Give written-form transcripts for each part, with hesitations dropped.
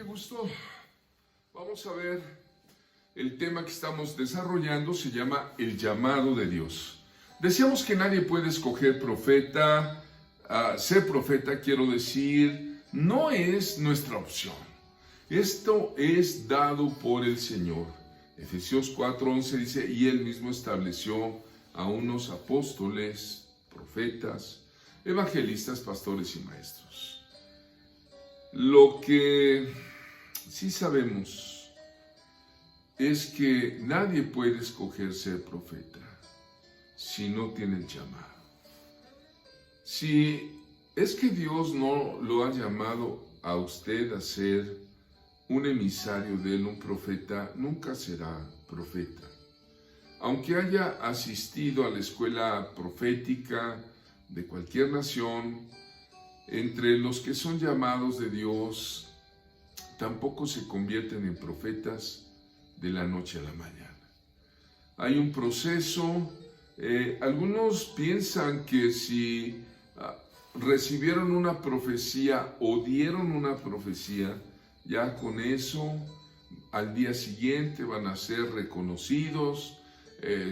qué gusto. Vamos a ver, el tema que estamos desarrollando se llama el llamado de Dios. Decíamos que nadie puede escoger profeta, ser profeta, quiero decir, no es nuestra opción. Esto es dado por el Señor. Efesios 4:11 dice, y Él mismo estableció a unos apóstoles, profetas, evangelistas, pastores y maestros. Lo que sí sabemos es que nadie puede escoger ser profeta si no tiene el llamado. Si es que Dios no lo ha llamado a usted a ser un emisario de Él, un profeta, nunca será profeta. Aunque haya asistido a la escuela profética de cualquier nación, entre los que son llamados de Dios, tampoco se convierten en profetas de la noche a la mañana. Hay un proceso. Algunos piensan que si recibieron una profecía o dieron una profecía, ya con eso al día siguiente van a ser reconocidos,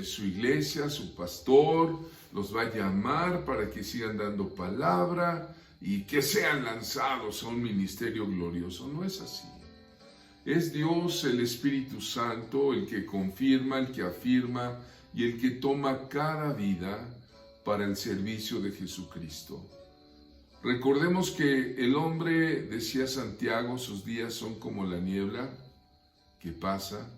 su iglesia, su pastor los va a llamar para que sigan dando palabra y que sean lanzados a un ministerio glorioso. No es así. Es Dios, el Espíritu Santo, el que confirma, el que afirma y el que toma cada vida para el servicio de Jesucristo. Recordemos que el hombre, decía Santiago, sus días son como la niebla que pasa.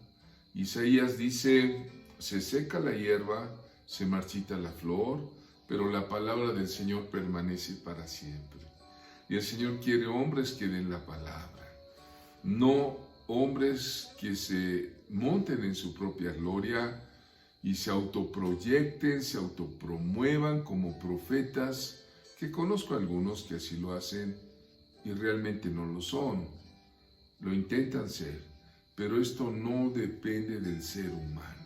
Isaías dice, se seca la hierba, se marchita la flor, pero la palabra del Señor permanece para siempre. Y el Señor quiere hombres que den la palabra, no hombres que se monten en su propia gloria y se autoproyecten, se autopromuevan como profetas, que conozco algunos que así lo hacen y realmente no lo son. Lo intentan ser, pero esto no depende del ser humano,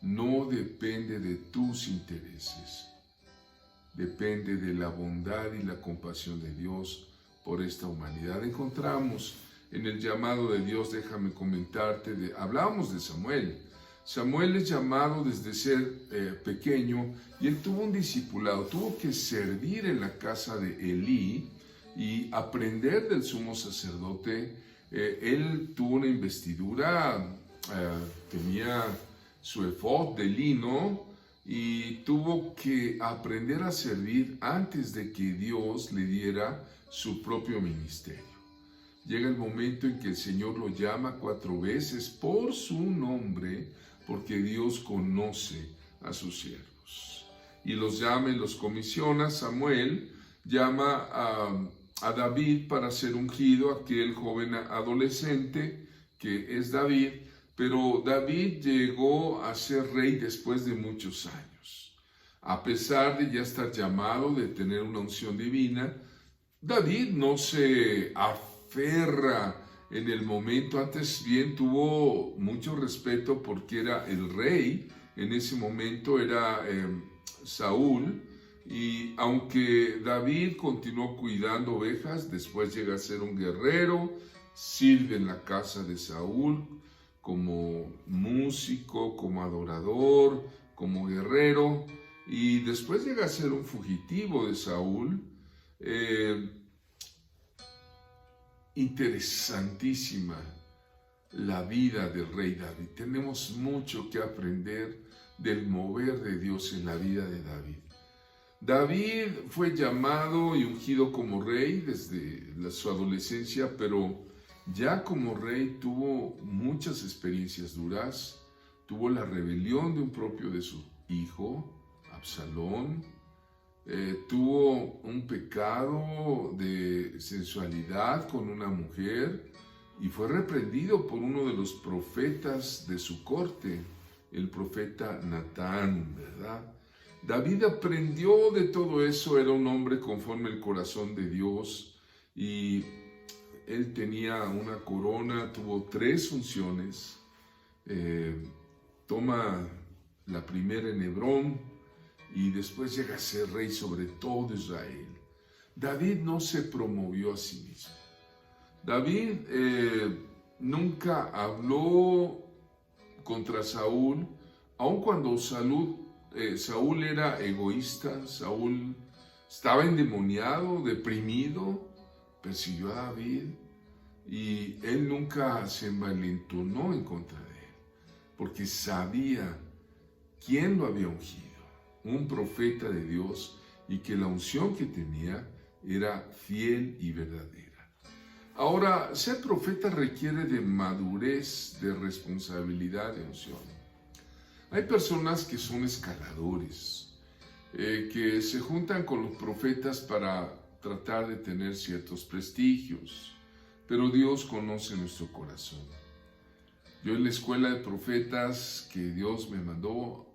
no depende de tus intereses. Depende de la bondad y la compasión de Dios por esta humanidad. Encontramos en el llamado de Dios, déjame comentarte, hablábamos de Samuel. Samuel es llamado desde ser pequeño y él tuvo un discipulado, tuvo que servir en la casa de Elí y aprender del sumo sacerdote. Él tuvo una investidura, tenía su efod de lino, y tuvo que aprender a servir antes de que Dios le diera su propio ministerio. Llega el momento en que el Señor lo llama 4 veces por su nombre, porque Dios conoce a sus siervos. Y los llama y los comisiona. Samuel llama a David para ser ungido, aquel joven adolescente que es David. Pero David llegó a ser rey después de muchos años. A pesar de ya estar llamado, de tener una unción divina, David no se aferra en el momento. Antes bien tuvo mucho respeto porque era el rey. En ese momento era Saúl. Y aunque David continuó cuidando ovejas, después llega a ser un guerrero, sirve en la casa de Saúl como músico, como adorador, como guerrero, y después llega a ser un fugitivo de Saúl. Interesantísima la vida del rey David. Tenemos mucho que aprender del mover de Dios en la vida de David. David fue llamado y ungido como rey desde su adolescencia, pero ya como rey tuvo muchas experiencias duras. Tuvo la rebelión de un propio de su hijo, Absalón. Tuvo un pecado de sensualidad con una mujer y fue reprendido por uno de los profetas de su corte, el profeta Natán, ¿verdad? David aprendió de todo eso, era un hombre conforme al corazón de Dios y él tenía una corona, tuvo 3 funciones. Toma la primera en Hebrón y después llega a ser rey sobre todo Israel. David no se promovió a sí mismo. David nunca habló contra Saúl, aun cuando Saúl era egoísta, Saúl estaba endemoniado, deprimido, persiguió a David y él nunca se envalentonó en contra de él, porque sabía quién lo había ungido, un profeta de Dios, y que la unción que tenía era fiel y verdadera. Ahora, ser profeta requiere de madurez, de responsabilidad, de unción. Hay personas que son escaladores, que se juntan con los profetas para tratar de tener ciertos prestigios, pero Dios conoce nuestro corazón. Yo en la escuela de profetas que Dios me mandó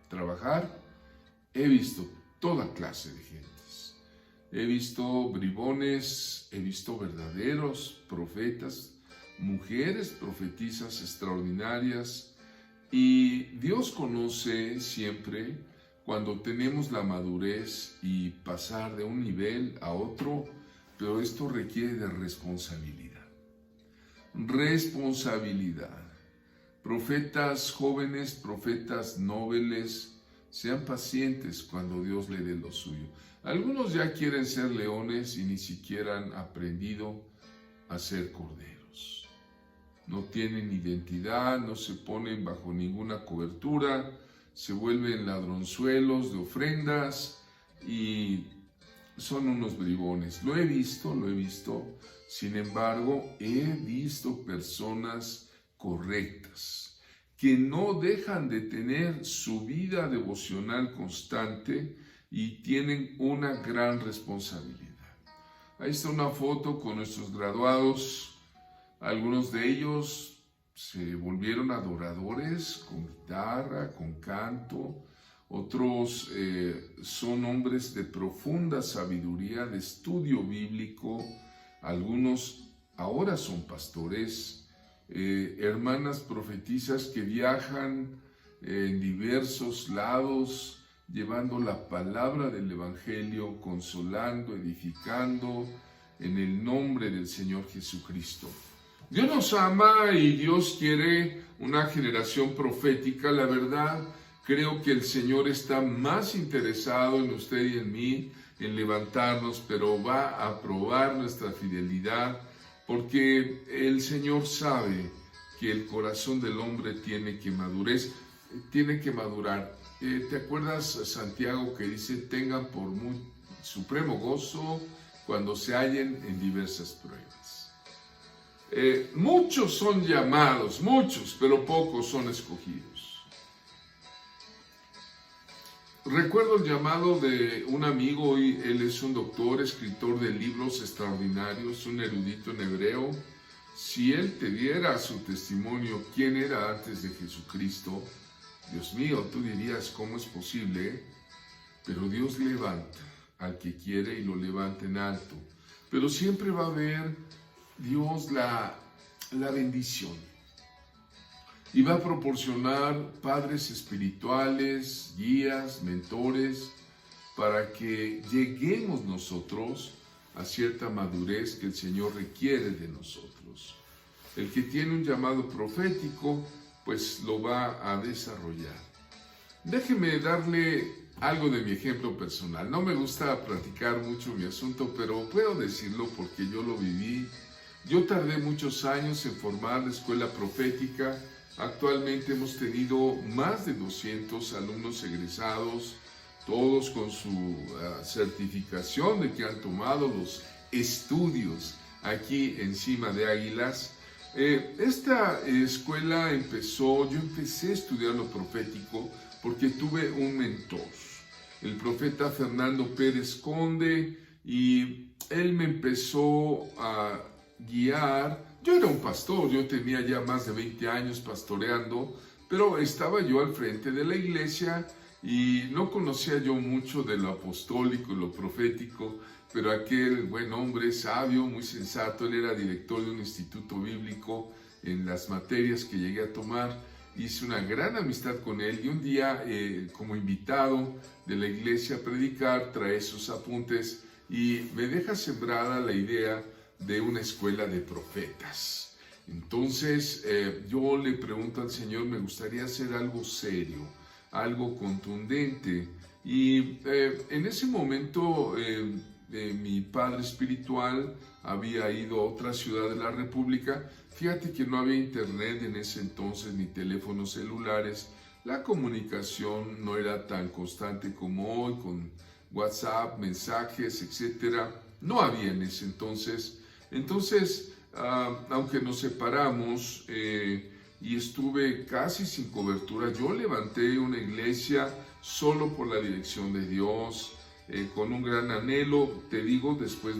trabajar, he visto toda clase de gentes. He visto bribones, he visto verdaderos profetas, mujeres profetisas extraordinarias, y Dios conoce siempre cuando tenemos la madurez y pasar de un nivel a otro, pero esto requiere de responsabilidad. Responsabilidad. Profetas jóvenes, profetas nobles, sean pacientes cuando Dios le dé lo suyo. Algunos ya quieren ser leones y ni siquiera han aprendido a ser corderos. No tienen identidad, no se ponen bajo ninguna cobertura, se vuelven ladronzuelos de ofrendas y son unos bribones. Lo he visto. Sin embargo, he visto personas correctas que no dejan de tener su vida devocional constante y tienen una gran responsabilidad. Ahí está una foto con nuestros graduados. Algunos de ellos se volvieron adoradores con guitarra, con canto. Otros son hombres de profunda sabiduría, de estudio bíblico. Algunos ahora son pastores. Hermanas profetisas que viajan en diversos lados, llevando la palabra del Evangelio, consolando, edificando, en el nombre del Señor Jesucristo. Dios nos ama y Dios quiere una generación profética. La verdad, creo que el Señor está más interesado en usted y en mí, en levantarnos, pero va a probar nuestra fidelidad, porque el Señor sabe que el corazón del hombre tiene que madurar. ¿Te acuerdas, Santiago, que dice: tengan por muy supremo gozo cuando se hallen en diversas pruebas? Muchos son llamados, pero pocos son escogidos. Recuerdo el llamado de un amigo, hoy él es un doctor, escritor de libros extraordinarios, un erudito en hebreo. Si él te diera su testimonio, quién era antes de Jesucristo, Dios mío, tú dirías: ¿cómo es posible? Pero Dios levanta al que quiere y lo levanta en alto. Pero siempre va a haber Dios la bendición. Y va a proporcionar padres espirituales, guías, mentores, para que lleguemos nosotros a cierta madurez que el Señor requiere de nosotros. El que tiene un llamado profético, pues lo va a desarrollar. Déjeme darle algo de mi ejemplo personal. No me gusta platicar mucho mi asunto, pero puedo decirlo porque yo lo viví. Yo tardé muchos años en formar la escuela profética. Actualmente hemos tenido más de 200 alumnos egresados, todos con su certificación de que han tomado los estudios aquí encima de Águilas. Esta escuela yo empecé a estudiar lo profético porque tuve un mentor, el profeta Fernando Pérez Conde, y él me empezó a guiar. Yo era un pastor, yo tenía ya más de 20 años pastoreando, pero estaba yo al frente de la iglesia y no conocía yo mucho de lo apostólico y lo profético, pero aquel buen hombre sabio, muy sensato, él era director de un instituto bíblico. En las materias que llegué a tomar, hice una gran amistad con él, y un día como invitado de la iglesia a predicar, trae sus apuntes y me deja sembrada la idea de una escuela de profetas. Entonces yo le pregunto al Señor, me gustaría hacer algo serio, algo contundente. Y en ese momento mi padre espiritual había ido a otra ciudad de la República. Fíjate que no había internet en ese entonces ni teléfonos celulares. La comunicación no era tan constante como hoy, con WhatsApp, mensajes, etcétera. No había en ese entonces. Entonces, aunque nos separamos y estuve casi sin cobertura, yo levanté una iglesia solo por la dirección de Dios, con un gran anhelo. Te digo, después,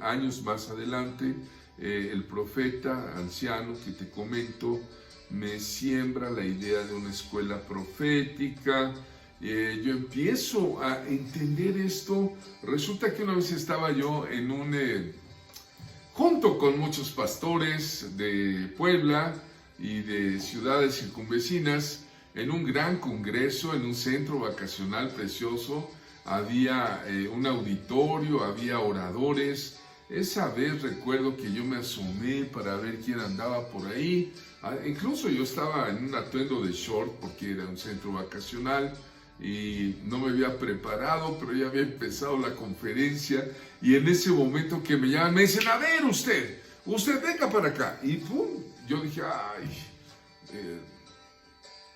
años más adelante, el profeta anciano que te comento me siembra la idea de una escuela profética. Yo empiezo a entender esto. Resulta que una vez estaba yo junto con muchos pastores de Puebla y de ciudades circunvecinas, en un gran congreso, en un centro vacacional precioso. Había un auditorio, había oradores. Esa vez recuerdo que yo me asomé para ver quién andaba por ahí. Incluso yo estaba en un atuendo de short porque era un centro vacacional y no me había preparado, pero ya había empezado la conferencia. Y en ese momento que me llaman, me dicen, a ver usted venga para acá. Y pum, yo dije,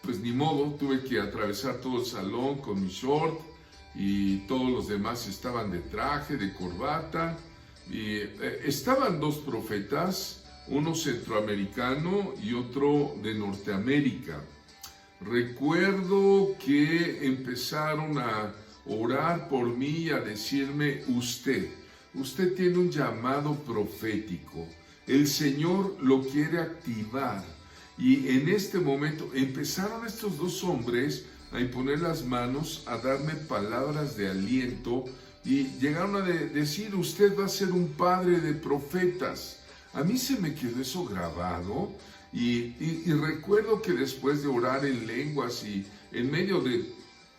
pues ni modo, tuve que atravesar todo el salón con mi short y todos los demás estaban de traje, de corbata. Y estaban dos profetas, uno centroamericano y otro de Norteamérica. Recuerdo que empezaron a orar por mí y a decirme, usted tiene un llamado profético, el Señor lo quiere activar. Y en este momento empezaron estos dos hombres a imponer las manos, a darme palabras de aliento, y llegaron a decir, usted va a ser un padre de profetas. A mí se me quedó eso grabado y recuerdo que después de orar en lenguas y en medio de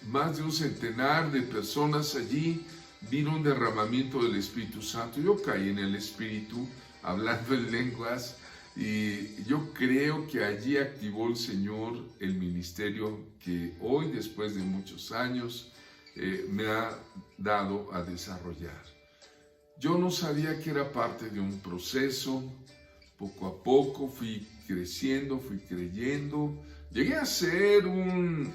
más de un centenar de personas allí, vino un derramamiento del Espíritu Santo. Yo caí en el Espíritu hablando en lenguas y yo creo que allí activó el Señor el ministerio que hoy, después de muchos años, me ha dado a desarrollar. Yo no sabía que era parte de un proceso. Poco a poco fui creciendo, fui creyendo. Llegué a ser un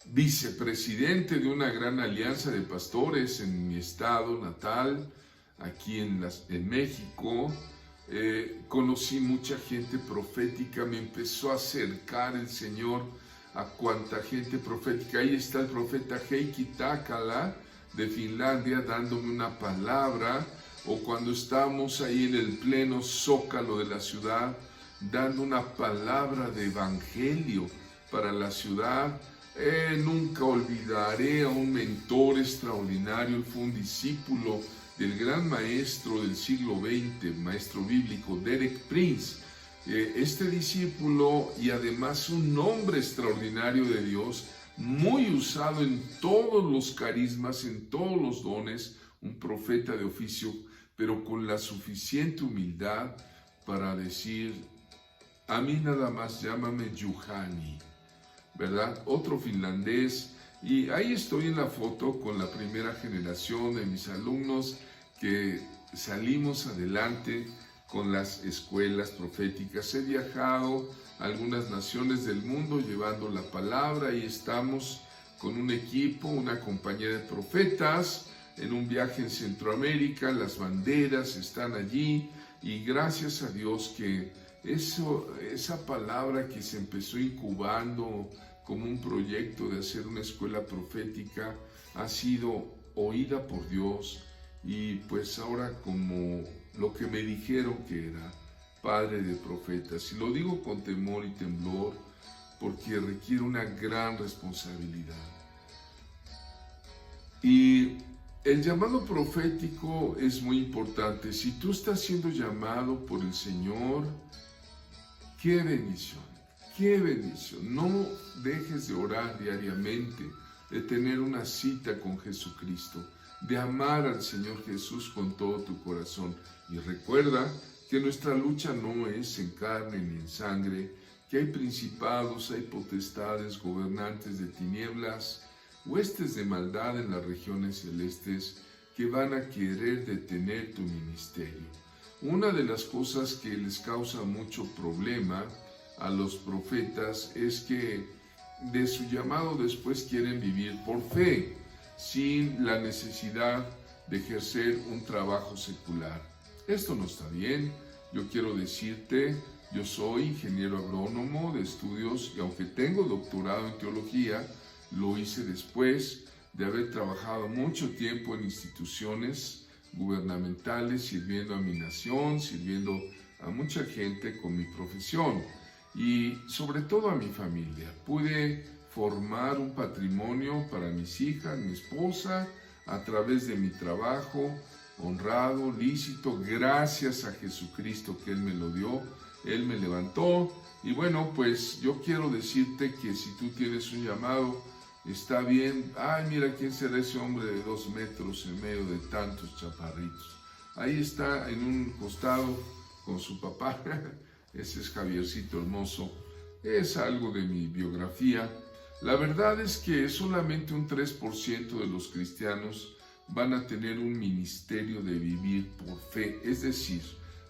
vicepresidente de una gran alianza de pastores en mi estado natal, aquí en México. Conocí mucha gente profética, me empezó a acercar el Señor a cuanta gente profética. Ahí está el profeta Heikki Takala de Finlandia dándome una palabra, o cuando estamos ahí en el pleno zócalo de la ciudad dando una palabra de evangelio para la ciudad. Nunca olvidaré a un mentor extraordinario. Él fue un discípulo del gran maestro del siglo XX, maestro bíblico Derek Prince. Este discípulo, y además un hombre extraordinario de Dios, muy usado en todos los carismas, en todos los dones, un profeta de oficio, pero con la suficiente humildad para decir, a mí nada más llámame Juhani, ¿verdad? Otro finlandés. Y ahí estoy en la foto con la primera generación de mis alumnos que salimos adelante con las escuelas proféticas. He viajado a algunas naciones del mundo llevando la palabra y estamos con un equipo, una compañía de profetas en un viaje en Centroamérica. Las banderas están allí y gracias a Dios que esa palabra que se empezó incubando como un proyecto de hacer una escuela profética ha sido oída por Dios, y pues ahora como lo que me dijeron que era padre de profetas. Y lo digo con temor y temblor porque requiere una gran responsabilidad. Y el llamado profético es muy importante. Si tú estás siendo llamado por el Señor, ¡qué bendición! ¡Qué bendición! No dejes de orar diariamente, de tener una cita con Jesucristo, de amar al Señor Jesús con todo tu corazón. Y recuerda que nuestra lucha no es en carne ni en sangre, que hay principados, hay potestades, gobernantes de tinieblas, huestes de maldad en las regiones celestes que van a querer detener tu ministerio. Una de las cosas que les causa mucho problema a los profetas es que de su llamado después quieren vivir por fe, sin la necesidad de ejercer un trabajo secular. Esto no está bien. Yo quiero decirte, yo soy ingeniero agrónomo de estudios y aunque tengo doctorado en teología, lo hice después de haber trabajado mucho tiempo en instituciones gubernamentales, sirviendo a mi nación, sirviendo a mucha gente con mi profesión y sobre todo a mi familia. Pude formar un patrimonio para mis hijas, mi esposa, a través de mi trabajo honrado, lícito, gracias a Jesucristo que Él me lo dio, Él me levantó. Y bueno, pues yo quiero decirte que si tú tienes un llamado, está bien. Ay, mira quién será ese hombre de 2 metros en medio de tantos chaparritos. Ahí está en un costado con su papá. Ese es Javiercito hermoso. Es algo de mi biografía. La verdad es que solamente un 3% de los cristianos van a tener un ministerio de vivir por fe, es decir,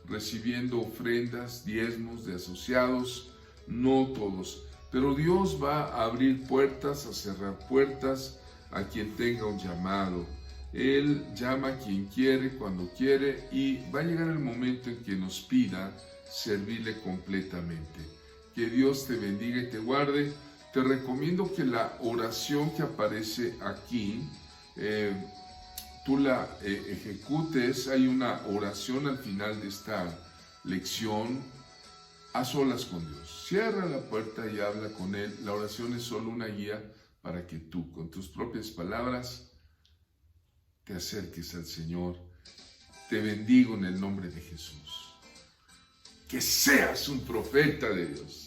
recibiendo ofrendas, diezmos de asociados, no todos. Pero Dios va a abrir puertas, a cerrar puertas a quien tenga un llamado. Él llama a quien quiere, cuando quiere, y va a llegar el momento en que nos pida servirle completamente. Que Dios te bendiga y te guarde. Te recomiendo que la oración que aparece aquí, tú la ejecutes. Hay una oración al final de esta lección, a solas con Dios. Cierra la puerta y habla con Él. La oración es solo una guía para que tú, con tus propias palabras, te acerques al Señor. Te bendigo en el nombre de Jesús. Que seas un profeta de Dios.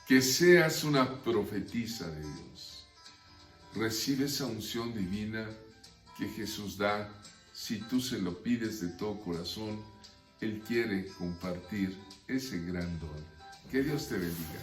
Que seas una profetisa de Dios. Recibe esa unción divina que Jesús da. Si tú se lo pides de todo corazón, Él quiere compartir ese gran don. Que Dios te bendiga.